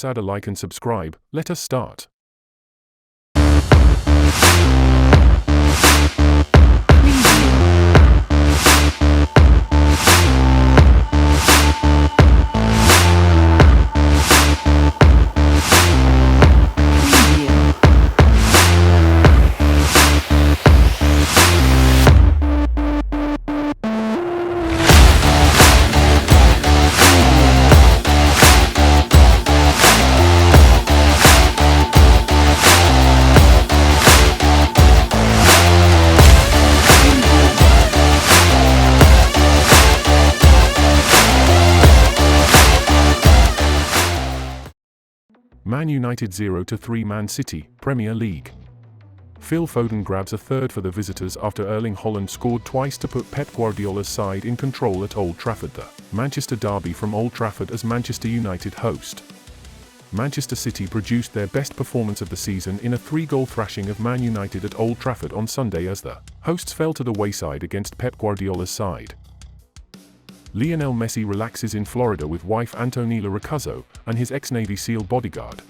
us add a like and subscribe. Let us start. Man United 0-3 Man City, Premier League. Phil Foden grabs a third for the visitors after Erling Haaland scored twice to put Pep Guardiola's side in control at Old Trafford. The Manchester derby from Old Trafford as Manchester United host. Manchester City produced their best performance of the season in a 3-goal thrashing of Man United at Old Trafford on Sunday as the hosts fell to the wayside against Pep Guardiola's side. Lionel Messi relaxes in Florida with wife Antonella Ricuzzo and his ex-Navy SEAL bodyguard.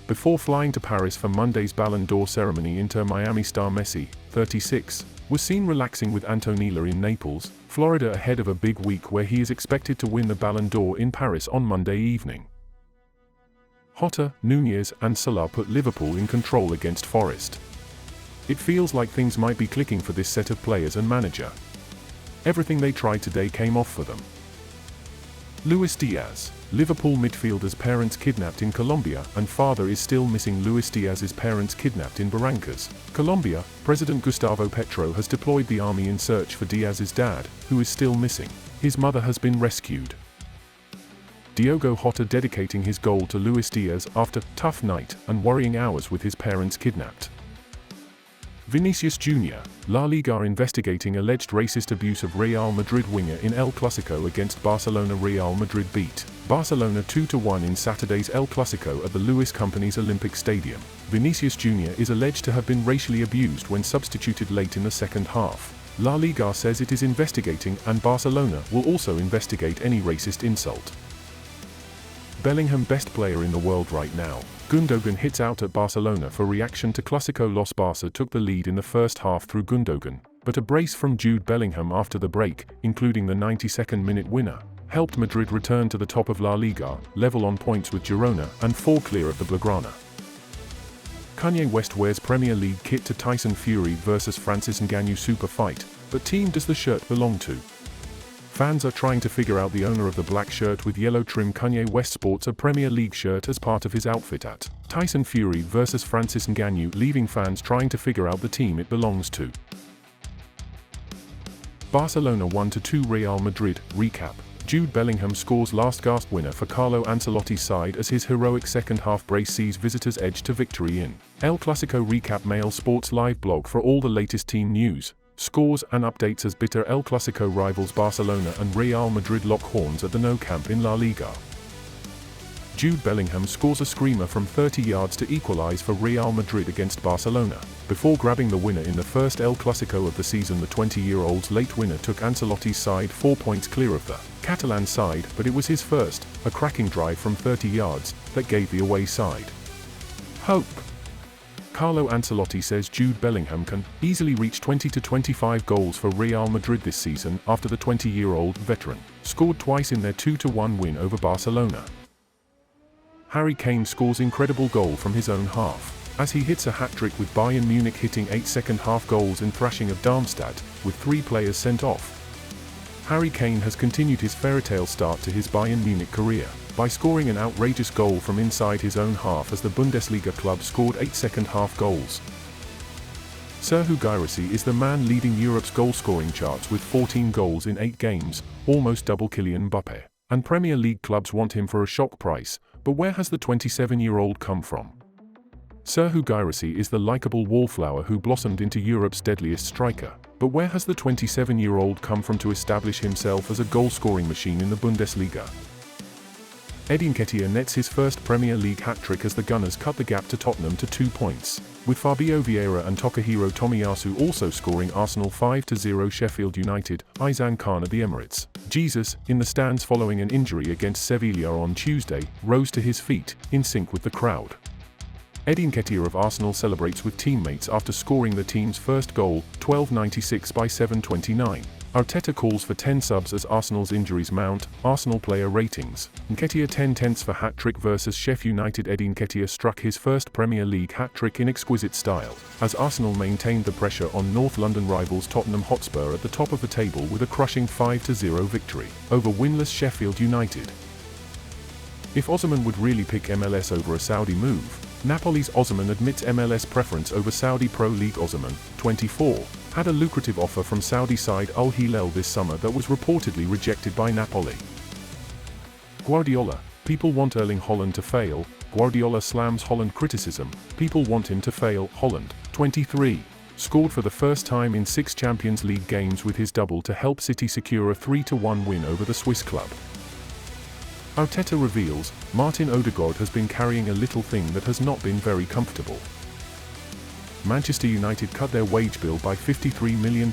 Before flying to Paris for Monday's Ballon d'Or ceremony, Inter Miami star Messi, 36, was seen relaxing with Antonella in Naples, Florida ahead of a big week where he is expected to win the Ballon d'Or in Paris on Monday evening. Jota, Nunez and Salah put Liverpool in control against Forest. It feels like things might be clicking for this set of players and manager. Everything they tried today came off for them. Luis Diaz, Liverpool midfielder's parents kidnapped in Colombia and father is still missing. Luis Diaz's parents kidnapped in Barrancas, Colombia. President Gustavo Petro has deployed the army in search for Diaz's dad, who is still missing. His mother has been rescued. Diogo Jota dedicating his goal to Luis Diaz after tough night and worrying hours with his parents kidnapped. Vinicius Jr., La Liga investigating alleged racist abuse of Real Madrid winger in El Clasico against Barcelona. Real Madrid beat Barcelona 2-1 in Saturday's El Clasico at the Lewis Company's Olympic Stadium. Vinicius Jr. is alleged to have been racially abused when substituted late in the second half. La Liga says it is investigating and Barcelona will also investigate any racist insult. Bellingham best player in the world right now. Gundogan hits out at Barcelona for reaction to Classico loss. Barca took the lead in the first half through Gundogan, but a brace from Jude Bellingham after the break, including the 92nd minute winner, helped Madrid return to the top of La Liga, level on points with Girona and 4 clear of the Blaugrana. Kanye West wears Premier League kit to Tyson Fury vs Francis Ngannou super fight, but team does the shirt belong to? Fans are trying to figure out the owner of the black shirt with yellow trim. Kanye West sports a Premier League shirt as part of his outfit at Tyson Fury vs Francis Ngannou, leaving fans trying to figure out the team it belongs to. Barcelona 1-2 Real Madrid. Recap. Jude Bellingham scores last-gasp winner for Carlo Ancelotti's side as his heroic second-half brace sees visitors edge to victory in El Clasico. Recap. Mail Sports live blog for all the latest team news, scores and updates as bitter El Clasico rivals Barcelona and Real Madrid lock horns at the Nou Camp in La Liga. Jude Bellingham scores a screamer from 30 yards to equalize for Real Madrid against Barcelona. Before grabbing the winner in the first El Clasico of the season, the 20-year-old's late winner took Ancelotti's side 4 points clear of the Catalan side, but it was his first, a cracking drive from 30 yards, that gave the away side hope. Carlo Ancelotti says Jude Bellingham can easily reach 20 to 25 goals for Real Madrid this season after the 20-year-old veteran scored twice in their 2-1 win over Barcelona. Harry Kane scores incredible goal from his own half, as he hits a hat-trick with Bayern Munich hitting 8 second-half goals in thrashing of Darmstadt, with 3 players sent off. Harry Kane has continued his fairytale start to his Bayern Munich career by scoring an outrageous goal from inside his own half as the Bundesliga club scored 8 second-half goals. Serhou Guirassy is the man leading Europe's goal-scoring charts with 14 goals in 8 games, almost double Kylian Mbappé, and Premier League clubs want him for a shock price, but where has the 27-year-old come from? Serhou Guirassy is the likeable wallflower who blossomed into Europe's deadliest striker, but where has the 27-year-old come from to establish himself as a goal-scoring machine in the Bundesliga? Eddie Nketiah nets his first Premier League hat-trick as the Gunners cut the gap to Tottenham to 2 points. with Fabio Vieira and Takahiro Tomiyasu also scoring. Arsenal 5-0 Sheffield United, Izan Khan at the Emirates. Jesus, in the stands following an injury against Sevilla on Tuesday, rose to his feet, in sync with the crowd. Eddie Nketiah of Arsenal celebrates with teammates after scoring the team's first goal, 12:96 by 7:29. Arteta calls for 10 subs as Arsenal's injuries mount. Arsenal player ratings. Nketiah 10/10 for hat-trick versus Sheffield United. Eddie Nketiah struck his first Premier League hat-trick in exquisite style, as Arsenal maintained the pressure on North London rivals Tottenham Hotspur at the top of the table with a crushing 5-0 victory over winless Sheffield United. If Osimhen would really pick MLS over a Saudi move, Napoli's Osimhen admits MLS preference over Saudi Pro League. Osimhen, 24, had a lucrative offer from Saudi side Al Hilal this summer that was reportedly rejected by Napoli. Guardiola, people want Erling Haaland to fail. Guardiola slams Haaland criticism, people want him to fail. Haaland, 23, scored for the first time in 6 Champions League games with his double to help City secure a 3-1 win over the Swiss club. Arteta reveals, Martin Odegaard has been carrying a little thing that has not been very comfortable. Manchester United cut their wage bill by £53 million,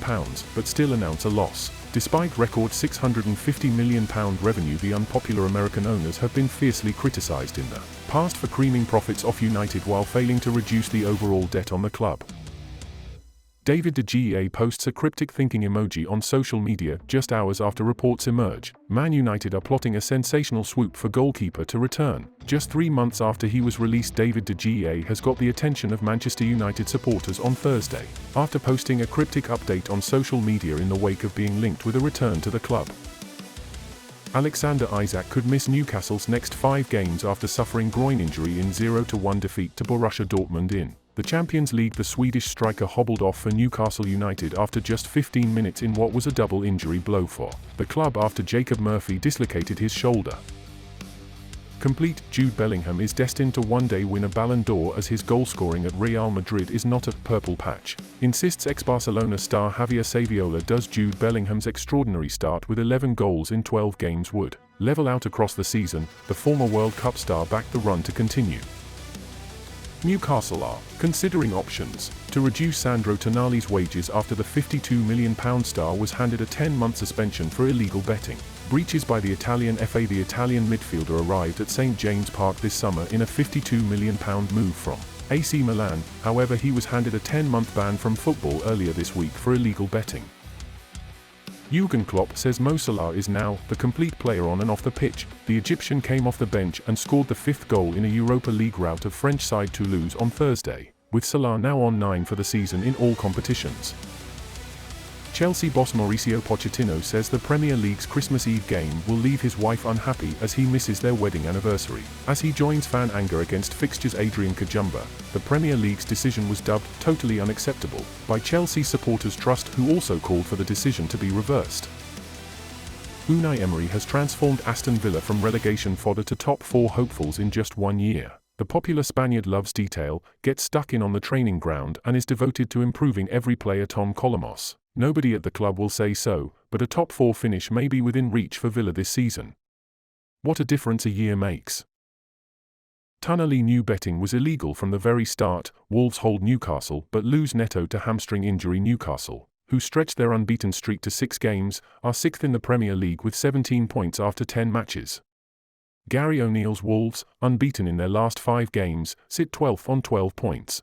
but still announce a loss. Despite record £650 million revenue, the unpopular American owners have been fiercely criticised in the past for creaming profits off United while failing to reduce the overall debt on the club. David De Gea posts a cryptic thinking emoji on social media just hours after reports emerge. Man United are plotting a sensational swoop for goalkeeper to return. Just 3 months after he was released, David De Gea has got the attention of Manchester United supporters on Thursday, after posting a cryptic update on social media in the wake of being linked with a return to the club. Alexander Isak could miss Newcastle's next 5 games after suffering groin injury in 0-1 defeat to Borussia Dortmund in the Champions League. The Swedish striker hobbled off for Newcastle United after just 15 minutes in what was a double injury blow for the club after Jacob Murphy dislocated his shoulder. Complete, Jude Bellingham is destined to one day win a Ballon d'Or as his goal-scoring at Real Madrid is not a purple patch, insists ex-Barcelona star Javier Saviola. Does Jude Bellingham's extraordinary start with 11 goals in 12 games would level out across the season? The former World Cup star backed the run to continue. Newcastle are considering options to reduce Sandro Tonali's wages after the £52 million star was handed a 10-month suspension for illegal betting breaches by the Italian FA. The Italian midfielder arrived at St James Park this summer in a £52 million move from AC Milan, however he was handed a 10-month ban from football earlier this week for illegal betting. Jurgen Klopp says Mo Salah is now the complete player on and off the pitch. The Egyptian came off the bench and scored the 5th goal in a Europa League rout of French side Toulouse on Thursday, with Salah now on 9 for the season in all competitions. Chelsea boss Mauricio Pochettino says the Premier League's Christmas Eve game will leave his wife unhappy as he misses their wedding anniversary. As he joins fan anger against fixtures Adrian Kajumba, the Premier League's decision was dubbed totally unacceptable by Chelsea Supporters Trust, who also called for the decision to be reversed. Unai Emery has transformed Aston Villa from relegation fodder to top 4 hopefuls in just 1 year. The popular Spaniard loves detail, gets stuck in on the training ground and is devoted to improving every player. Tom Colomos. Nobody at the club will say so, but a top 4 finish may be within reach for Villa this season. What a difference a year makes. Tonali new betting was illegal from the very start. Wolves hold Newcastle but lose Neto to hamstring injury. Newcastle, who stretched their unbeaten streak to 6 games, are 6th in the Premier League with 17 points after 10 matches. Gary O'Neill's Wolves, unbeaten in their last 5 games, sit 12th on 12 points.